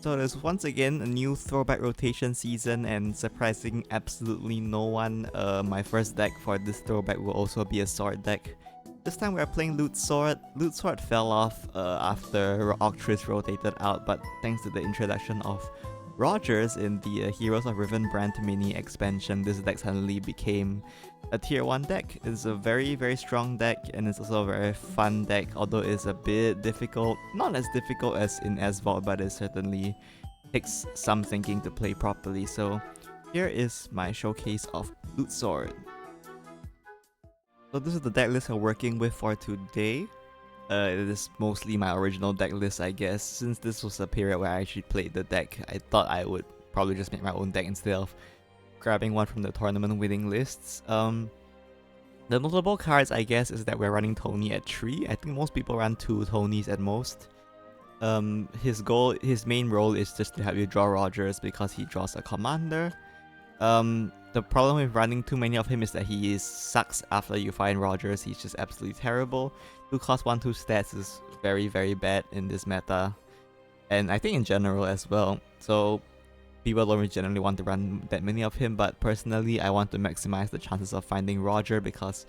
So there's once again a new throwback rotation season, and surprising absolutely no one, my first deck for this throwback will also be a sword deck. This time we're playing Loot Sword. Loot Sword fell off after Octris rotated out, but thanks to the introduction of Rogers in the Heroes of Rivenbrandt mini expansion, this deck suddenly became a tier 1 deck. It's a very strong deck, and it's also a very fun deck, although it's a bit difficult. Not as difficult as in Asvault, but it certainly takes some thinking to play properly. So here is my showcase of Loot Sword. So this is the deck list I'm working with for today. It is mostly my original deck list, I guess. Since this was a period where I actually played the deck, I thought I would probably just make my own deck instead of grabbing one from the tournament winning lists. The notable cards, I guess, is that we're running Tony at 3. I think most people run 2 Tonys at most. His main role is just to help you draw Rogers because he draws a commander. The problem with running too many of him is that he sucks after you find Rogers. He's just absolutely terrible. 2 cost 1/2 stats is very bad in this meta, and I think in general as well. So people don't really generally want to run that many of him, but personally I want to maximize the chances of finding Roger because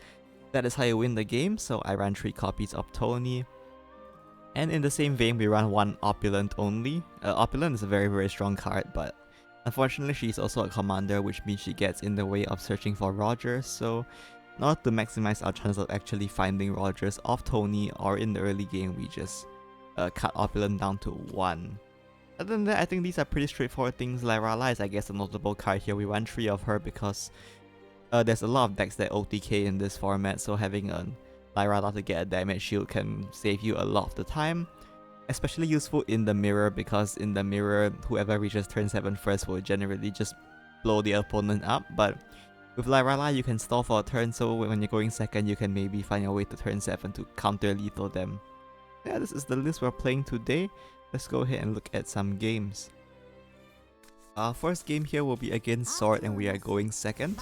that is how you win the game. So I ran 3 copies of Tony. And in the same vein, we run 1 Opulent only. Opulent is a very strong card, but unfortunately she's also a commander, which means she gets in the way of searching for Rogers. So in order to maximize our chance of actually finding Rogers off Tony or in the early game, we just cut Opulent down to 1. Other than that, I think these are pretty straightforward things. Lyrala is, I guess, a notable card here. We run 3 of her because there's a lot of decks that OTK in this format, so having a Lyrala to get a damage shield can save you a lot of the time. Especially useful in the mirror, because in the mirror, whoever reaches turn 7 first will generally just blow the opponent up, but with Lyrala you can stall for a turn, so when you're going second you can maybe find your way to turn 7 to counter lethal them. Yeah, this is the list we're playing today. Let's go ahead and look at some games. Our first game here will be against Sword, and we are going second.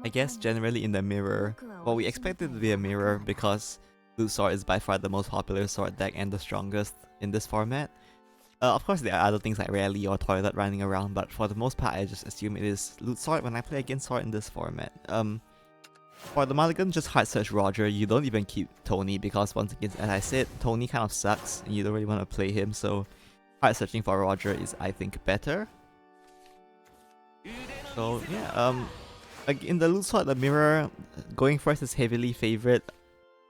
I guess generally in the mirror, well, we expect it to be a mirror because Loot Sword is by far the most popular sword deck and the strongest in this format. Of course there are other things like Rally or Toilet running around, but for the most part I just assume it is Loot Sword when I play against Sword in this format. For the mulligan, just hard search Roger. You don't even keep Tony because once again, as I said, Tony kind of sucks and you don't really want to play him, so hard searching for Roger is, I think, better. So yeah, in the Loot Sword, the mirror, going first is heavily favored.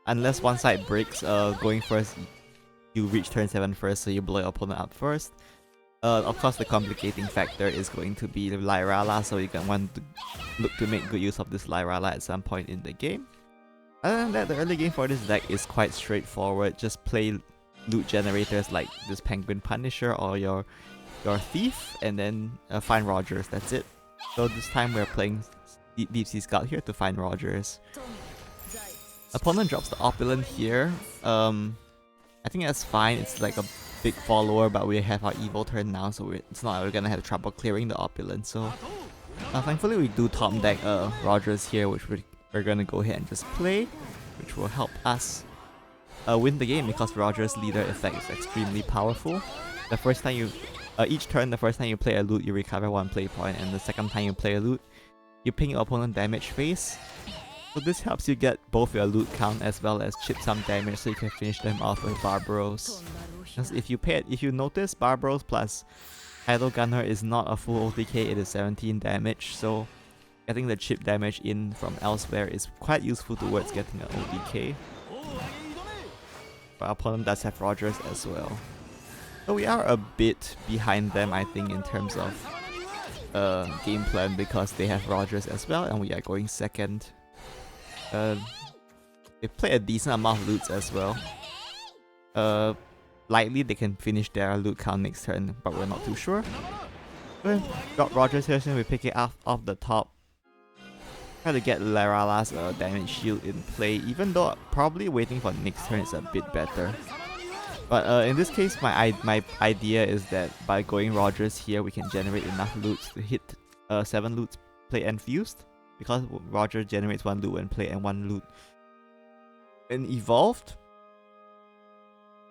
Unless one side breaks, going first, you reach turn 7 first, so you blow your opponent up first. Of course, the complicating factor is going to be Lyrala, so you can want to look to make good use of this Lyrala at some point in the game. Other than that, the early game for this deck is quite straightforward. Just play loot generators like this Penguin Punisher or your Thief, and then find Rogers. That's it. So this time we're playing Deep Sea Scout here to find Rogers. Opponent drops the Opulent here. I think that's fine. It's like a big follower, but we have our evil turn now, so it's not like we're gonna have trouble clearing the Opulent. So thankfully we do top deck Rogers here, which we're gonna go ahead and just play, which will help us win the game because Rogers' leader effect is extremely powerful. The first time you each turn, the first time you play a loot, you recover 1 play point, and the second time you play a loot, you ping your opponent damage phase. So this helps you get both your loot count as well as chip some damage, so you can finish them off with Barbaros. If you notice, Barbaros plus Idle Gunner is not a full OTK, it is 17 damage, so getting the chip damage in from elsewhere is quite useful towards getting an OTK. But our opponent does have Rogers as well. So we are a bit behind them, I think, in terms of game plan because they have Rogers as well, and we are going second. They play a decent amount of loots as well. Likely they can finish their loot count next turn, but we're not too sure. Got Rogers here, so we pick it off the top. Try to get Lyrala's damage shield in play, even though probably waiting for next turn is a bit better. But in this case, my idea is that by going Rogers here, we can generate enough loots to hit 7 loots play and fused. Because Roger generates 1 loot when play and 1 loot when evolved.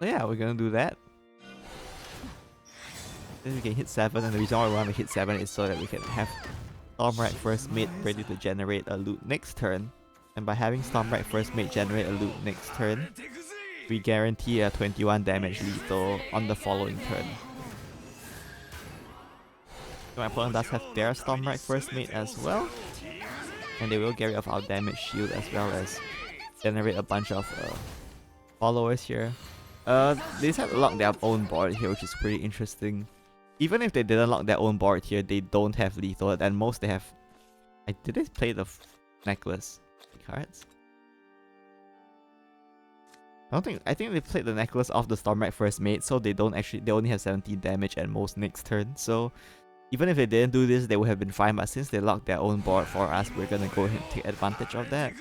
So yeah, we're gonna do that. Then we can hit 7, and the reason why we want to hit 7 is so that we can have Stormrat First Mate ready to generate a loot next turn. And by having Stormrat First Mate generate a loot next turn, we guarantee a 21 damage lethal on the following turn. So my opponent does have their Stormrat First Mate as well, and they will get rid of our damage shield as well as generate a bunch of followers here. They just have to lock their own board here, which is pretty interesting. Even if they didn't lock their own board here, they don't have lethal. At most they have... did they play the necklace cards? I think they played the necklace off the Stormrat First Mate, so they only have 17 damage at most next turn. So even if they didn't do this, they would have been fine, but since they locked their own board for us, we're gonna go ahead and take advantage of that.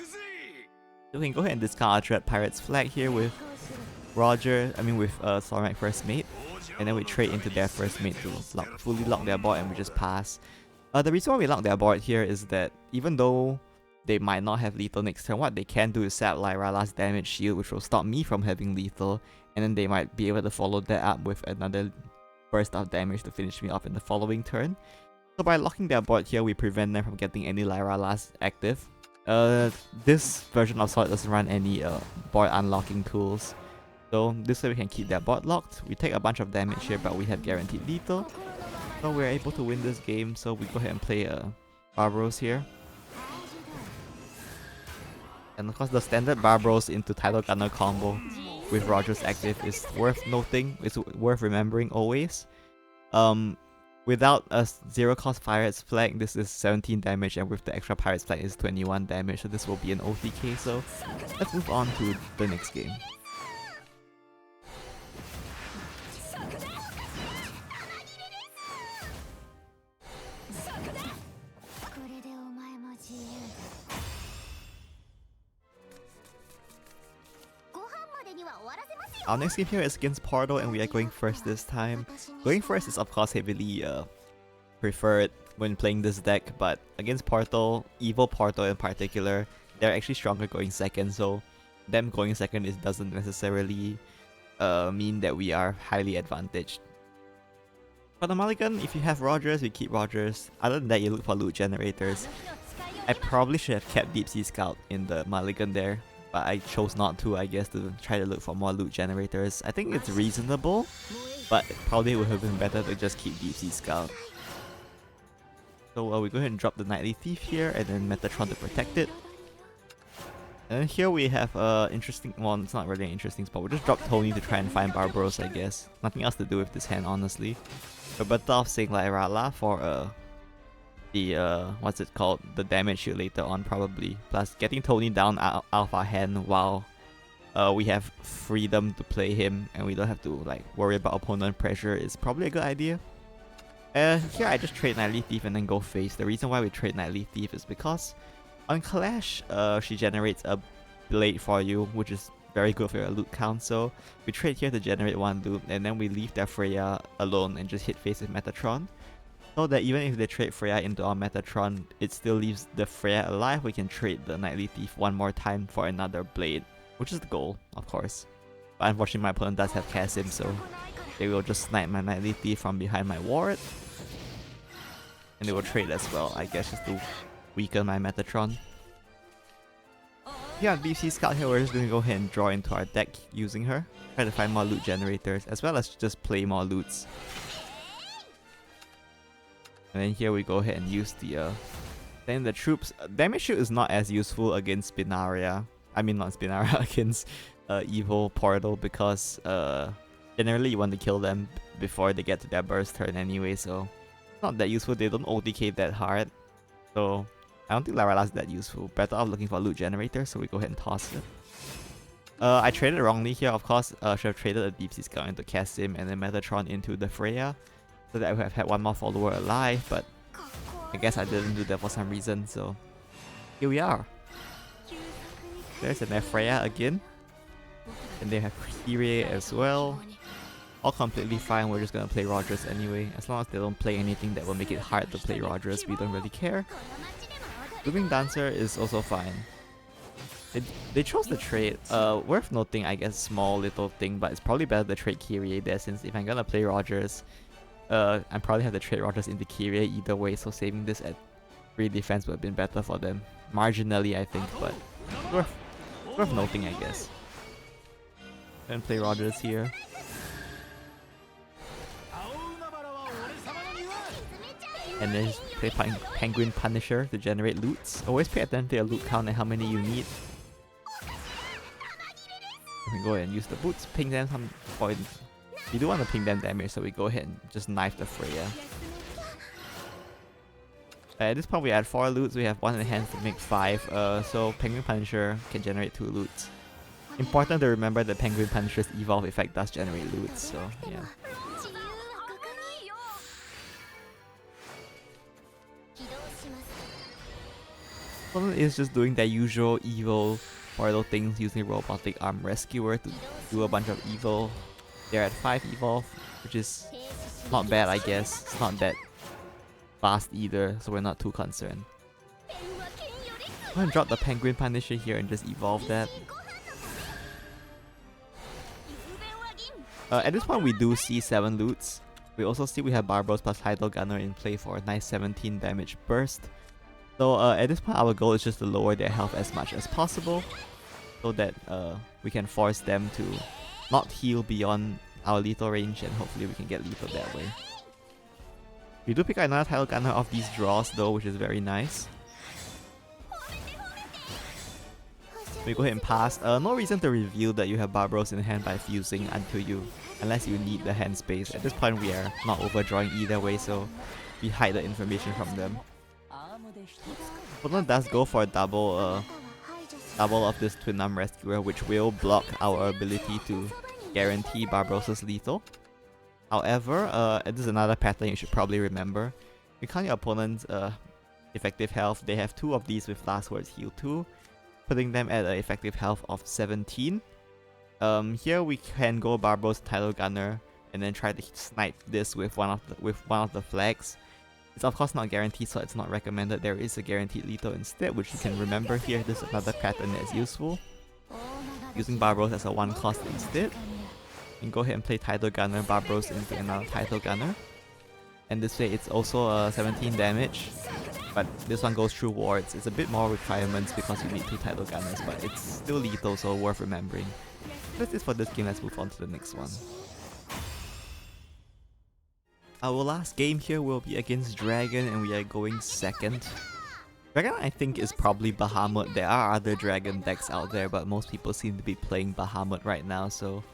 So we can go ahead and discard our Dread Pirate's Flag here with Stormrat First Mate, and then we trade into their First Mate to fully lock their board, and we just pass. The reason why we lock their board here is that even though they might not have lethal next turn, what they can do is sap Lyrala's damage shield, which will stop me from having lethal, and then they might be able to follow that up with another burst of damage to finish me off in the following turn. So by locking their board here, we prevent them from getting any Lyrala's active. This version of Sword doesn't run any board unlocking tools, so this way we can keep their board locked. We take a bunch of damage here, but we have guaranteed lethal, so we're able to win this game. So we go ahead and play Barbaros here. And of course the standard Barbaros into Tidal Gunner combo with Rogers active is worth noting, it's worth remembering always. Without a 0 cost Pirate's Flag, this is 17 damage, and with the extra Pirate's Flag is 21 damage, so this will be an OTK. So let's move on to the next game. Our next game here is against Portal, and we are going first this time. Going first is of course heavily preferred when playing this deck, but against Portal, Evo Portal in particular, they're actually stronger going second, so them going second doesn't necessarily mean that we are highly advantaged. For the mulligan, if you have Rogers, you keep Rogers. Other than that, you look for loot generators. I probably should have kept Deep Sea Scout in the mulligan there, but I chose not to, I guess, to try to look for more loot generators. I think it's reasonable, but probably would have been better to just keep Deep Sea Scout. So we go ahead and drop the Nightly Thief here, and then Metatron to protect it. And then here we have interesting, well, it's not really an interesting spot. We'll just drop Tony to try and find Barbaros, I guess. Nothing else to do with this hand, honestly. We're better off saying Lyrala for what's it called, the damage shield later on probably. Plus getting Tony down out of our hand while we have freedom to play him and we don't have to like worry about opponent pressure is probably a good idea. Here I just trade Nightly Thief and then go face. The reason why we trade Nightly Thief is because on Clash she generates a blade for you, which is very good for your loot count. So we trade here to generate one loot, and then we leave their Freya alone and just hit face with Metatron. So that even if they trade Freya into our Metatron, it still leaves the Freya alive. We can trade the Nightly Thief one more time for another blade, which is the goal, of course. But unfortunately my opponent does have Casim, so they will just snipe my Nightly Thief from behind my ward. And they will trade as well, I guess, just to weaken my Metatron. Yeah, Deep Sea Scout here, we're just going to go ahead and draw into our deck using her. Try to find more loot generators, as well as just play more loots. And then here we go ahead and use the then the troops. Damage shield is not as useful against Spinaria. I mean not Spinaria, against Evo Portal, because generally you want to kill them before they get to their burst turn anyway, so it's not that useful. They don't OTK that hard. So I don't think Lyrala's that useful. Better off looking for loot generators, so we go ahead and toss it. I traded wrongly here, of course. Should have traded a Deep Sea Scout into Casim and then Metatron into the Freya, so that I would have had one more follower alive, but I guess I didn't do that for some reason, so here we are. There's an Freya again, and they have Kyrie as well. All completely fine, we're just gonna play Rogers anyway. As long as they don't play anything that will make it hard to play Rogers, we don't really care. Looming Dancer is also fine. They chose the trade. Worth noting, I guess, small little thing, but it's probably better to trade Kyrie there, since if I'm gonna play Rogers, I probably have to trade Rogers into Kyrie either way, so saving this at 3 defense would have been better for them. Marginally, I think, but worth noting, I guess. And play Rogers here. And then just play Penguin Punisher to generate loots. Always pay attention to your loot count and how many you need. We can go ahead and use the boots, ping them some points. We do want to ping them damage, so we go ahead and just knife the Freya. At this point we had 4 loots, we have 1 in hand to make 5, so Penguin Punisher can generate 2 loots. Important to remember that Penguin Punisher's evolve effect does generate loots, so yeah. Opponent is just doing their usual Evo Portal things using Robotic Arm Rescuer to do a bunch of evil. They're at 5 evolve, which is not bad, I guess. It's not that fast either, so we're not too concerned. I'm gonna drop the Penguin Punisher here and just evolve that. At this point we do see 7 loots. We also see we have Barbaros plus Tidal Gunner in play for a nice 17 damage burst. So at this point our goal is just to lower their health as much as possible, so that we can force them to not heal beyond our lethal range, and hopefully we can get lethal that way. We do pick another Tidal Gunner off these draws though, which is very nice. We go ahead and pass. No reason to reveal that you have Barbaros in hand by fusing unless you need the hand space. At this point we are not overdrawing either way, so we hide the information from them. Opponent does go for a double of this Twin Arm Rescuer, which will block our ability to guarantee Barbaros' lethal. However, this is another pattern you should probably remember. You count your opponent's effective health. They have 2 of these with Last Words Heal 2, putting them at an effective health of 17. Here we can go Barbaros Tidal Gunner and then try to snipe this with one of the flags. It's of course not guaranteed, so it's not recommended. There is a guaranteed lethal instead, which you can remember here. This is another pattern that is useful. Using Barbaros as a 1 cost instead. And go ahead and play Tidal Gunner, Barbaros into another Tidal Gunner. And this way it's also 17 damage. But this one goes through wards. It's a bit more requirements because you need 2 Tidal Gunners, but it's still lethal, so worth remembering. That's it for this game. Let's move on to the next one. Our last game here will be against Dragon, and we are going second. Dragon I think is probably Bahamut. There are other Dragon decks out there, but most people seem to be playing Bahamut right now, so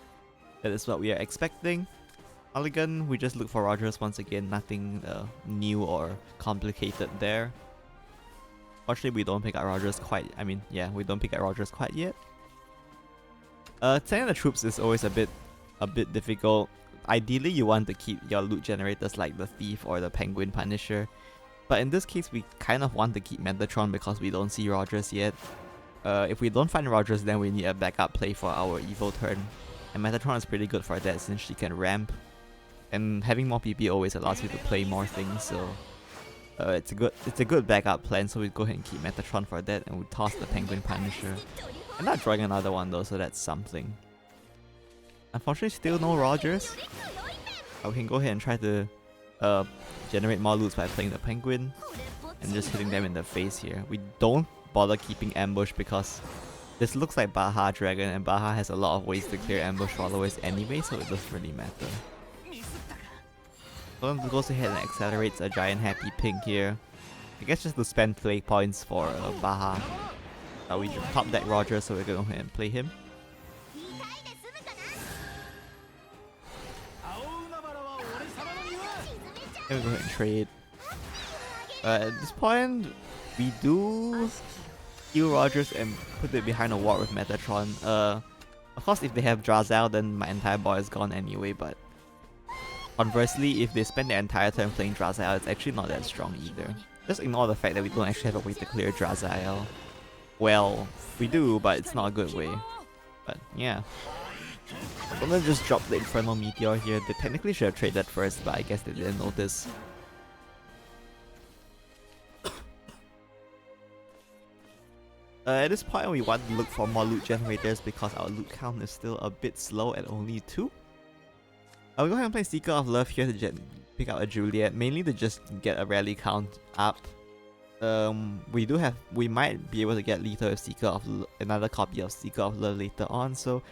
that is what we are expecting. Mulligan, we just look for Rogers once again. Nothing new or complicated there. Fortunately, we don't pick up Rogers quite. We don't pick up Rogers quite yet. Sending the troops is always a bit difficult. Ideally, you want to keep your loot generators like the Thief or the Penguin Punisher, but in this case, we kind of want to keep Metatron because we don't see Rogers yet. If we don't find Rogers, then we need a backup play for our Evo turn, and Metatron is pretty good for that since she can ramp, and having more PP always allows you to play more things. So it's a good backup plan. So we go ahead and keep Metatron for that, and we toss the Penguin Punisher. I'm not drawing another one though, so that's something. Unfortunately, still no Rogers. We can go ahead and try to generate more loots by playing the Penguin and just hitting them in the face here. We don't bother keeping Ambush because this looks like Baha Dragon, and Baha has a lot of ways to clear ambush followers anyway, so it doesn't really matter. Opponent goes ahead and accelerates a giant happy pink here. I guess just to spend play points for Baha. We top deck Rogers, so we're going to go ahead and play him. And we go ahead and trade. At this point, we do heal Rogers and put it behind a ward with Metatron. Of course, if they have Drazel, then my entire board is gone anyway, but conversely, if they spend their entire turn playing Drazel, it's actually not that strong either. Just ignore the fact that we don't actually have a way to clear Drazel. Well, we do, but it's not a good way. But yeah. I'm gonna just drop the Infernal Meteor here. They technically should have traded first, but I guess they didn't notice. At this point, we want to look for more loot generators because our loot count is still a bit slow at only 2. I'll go ahead and play Seeker of Love here to pick out a Juliet, mainly to just get a rally count up. We might be able to get lethal with another copy of Seeker of Love later on, so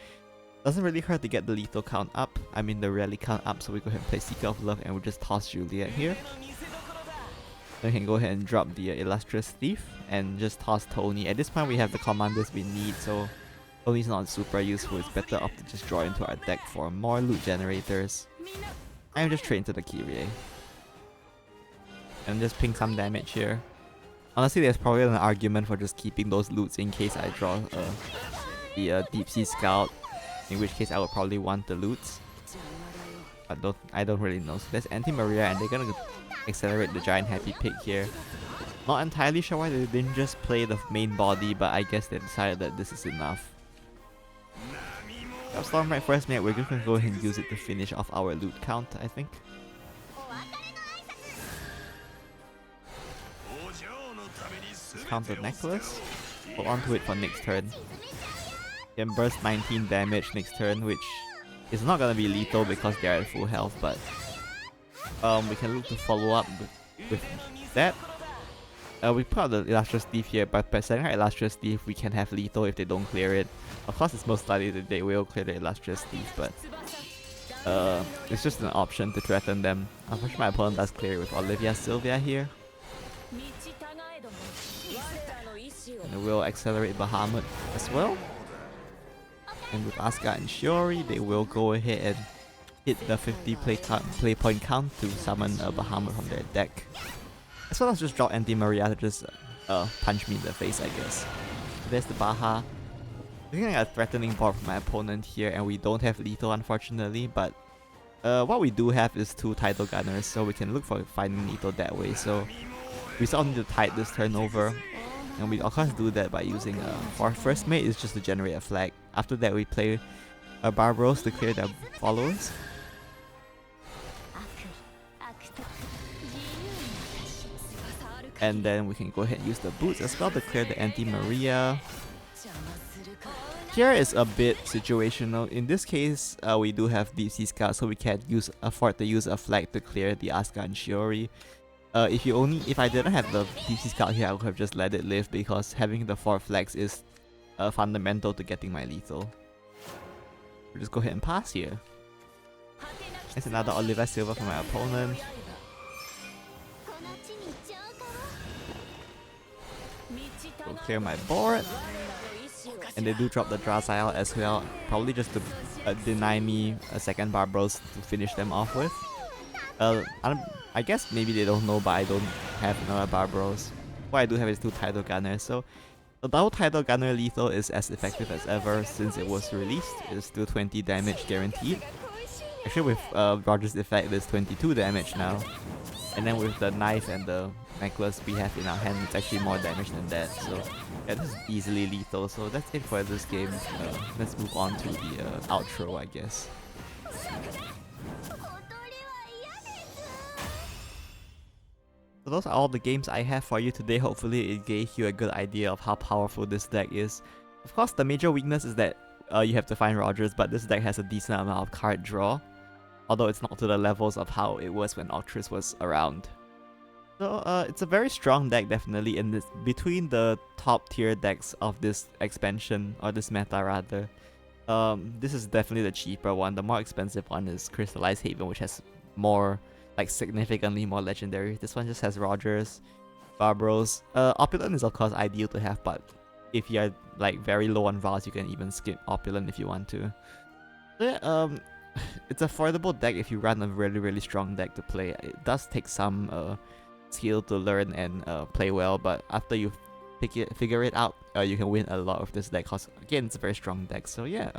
doesn't really hurt to get the lethal count up. I mean the rally count up, so we go ahead and play Seeker of Love and we'll just toss Juliet here. Then we can go ahead and drop the Illustrious Thief and just toss Tony. At this point we have the commanders we need, so Tony's not super useful. It's better off to just draw into our deck for more loot generators. And just trade into the Kyrie. And just ping some damage here. Honestly, there's probably an argument for just keeping those loots in case I draw the Deep Sea Scout, in which case I would probably want the loots. But I don't really know. So there's Anti-Maria and they're gonna accelerate the Giant Happy Pig here. Not entirely sure why they didn't just play the main body, but I guess they decided that this is enough. Storm right first minute, we're just gonna go ahead and use it to finish off our loot count, I think. Count the necklace. Hold on to it for next turn. Can burst 19 damage next turn, which is not gonna be lethal because they are at full health, but we can look to follow up with that. We put out the Illustrious Thief here, but by setting our Illustrious Thief, we can have lethal if they don't clear it. Of course, it's most likely that they will clear the Illustrious Thief, but it's just an option to threaten them. Unfortunately, my opponent does clear it with Olivia Sylvia here. And we'll accelerate Bahamut as well. And with Asuka and Shiori, they will go ahead and hit the 50 play point count to summon a Bahamut from their deck. As well as just drop Anti-Maria to just punch me in the face, I guess. So there's the Baha. Looking at a threatening board from my opponent here, and we don't have lethal unfortunately, but what we do have is 2 Tidal Gunners, so we can look for finding lethal that way. So we still need to tide this turn over, and we of course do that by using our first mate is just to generate a flag. After that we play Barbaros to clear their followers. And then we can go ahead and use the boots as well to clear the Anti-Maria. Here is a bit situational. In this case, we do have Deep Sea Scout, so we can afford to use a flag to clear the Asuka and Shiori. If I didn't have the Deep Sea Scout here, I would have just let it live because having the 4 flags is fundamental to getting my lethal. We'll just go ahead and pass here. There's another Olivia Silva for my opponent. Go clear my board. And they do drop the Draziel as well, probably just to deny me a second Barbaros to finish them off with. I guess maybe they don't know, but I don't have another Barbaros. What I do have is 2 Tidal Gunners, so the double Tidal Gunner lethal is as effective as ever since it was released. It's still 20 damage guaranteed. Actually with Roger's effect there's 22 damage now. And then with the knife and the necklace we have in our hand, it's actually more damage than that. So yeah, this is easily lethal. So that's it for this game. Let's move on to the outro, I guess. So those are all the games I have for you today. Hopefully it gave you a good idea of how powerful this deck is. Of course, the major weakness is that you have to find Rogers, but this deck has a decent amount of card draw. Although it's not to the levels of how it was when Octrus was around. So it's a very strong deck definitely, and it's between the top tier decks of this expansion, or this meta rather. This is definitely the cheaper one. The more expensive one is Crystallized Haven, which has more, like significantly more legendary. This one just has Rogers, Barbaros. Opulent is of course ideal to have, but if you're like very low on Vals, you can even skip Opulent if you want to. So yeah, it's affordable deck if you run a really strong deck to play. It does take some skill to learn and play well, but after you figure it out, you can win a lot of this deck because again it's a very strong deck. So yeah,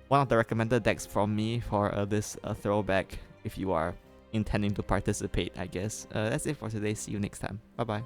one of the recommended decks from me for this throwback if you are intending to participate, I guess. That's it for today. See you next time. Bye bye.